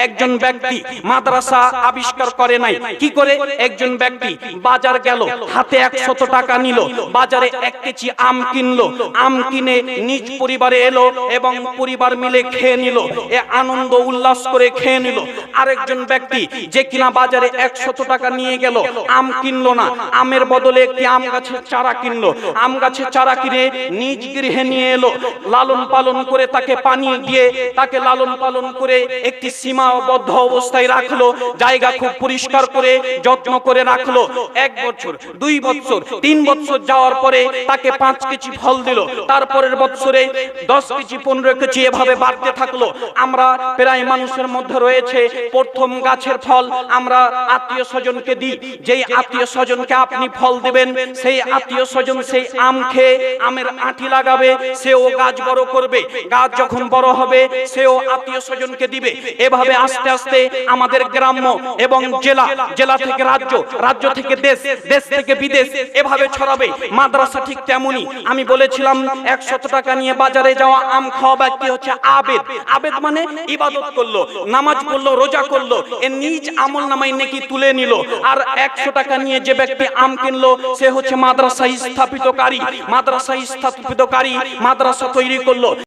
একজন ব্যক্তি মাদ্রাসা আবিষ্কার করে নাই। কি করে? একজন ব্যক্তি বাজার গেল, হাতে 100 টাকা নিল, বাজারে 1 কেজি আম কিনলো, আম কিনে নিজ পরিবারে এলো এবং পরিবার মিলে খেয়ে নিল, এ আনন্দ উল্লাস করে খেয়ে নিল। আরেকজন ব্যক্তি যে কিনা বাজারে 100 টাকা নিয়ে গেল, আম কিনলো না, আমের বদলে একটি আম গাছের চারা কিনলো, আম গাছের চারা কিনে নিজ গৃহে নিয়ে এলো, লালন পালন করে তাকে পানি দিয়ে তাকে লালন পালন করে একটি সীমাবদ্ধ অবস্থায় রাখলো, জায়গা খুব পরিষ্কার করে যত্ন করে রাখলো। 1 বছর, 2 বছর, 3 বছর যাওয়ার পরে তাকে 5 কেজি ফল দিল, তারপরের বছরে 10 কেজি, 15 কেজি এভাবে বাড়তে থাকলো। আমরা প্রায় মানুষের মধ্যে রয়েছে, প্রথম গাছের ফল আমরা আত্মীয় স্বজনকে দিই। যেই আত্মীয় স্বজনকে আপনি ফল দিবেন, সেই আত্মীয় স্বজন সেই আম খেয়ে আমের আঁটি লাগাবে, সেও গাছ বড় করবে, গাছ যখন বড় হবে সেও আত্মীয় স্বজনকে দিবে। এভাবে আস্তে আস্তে আমাদের গ্রাম্য এবং জেলা, জেলা থেকে রাজ্য, রাজ্য থেকে দেশ, দেশ থেকে বিদেশ এভাবে ছড়াবে। মাদ্রাসা ঠিক তেমনি। আমি বলেছিলাম 100 টাকা নিয়ে বাজারে যাওয়া আম খাওয়া ব্যক্তি হচ্ছে আবেদ। আবেদ মানে ইবাদত করলো, নামাজ পড়লো, রোজা করলো, এর নিজ আমল নামায় নেকি তুলে নিল। আর 100 টাকা নিয়ে যে ব্যক্তি আম কিনলো সে হচ্ছে মাদ্রাসা স্থাপিতকারী, মাদ্রাসা স্থাপিতকারী, মাদ্রাসা তৈরি করলো।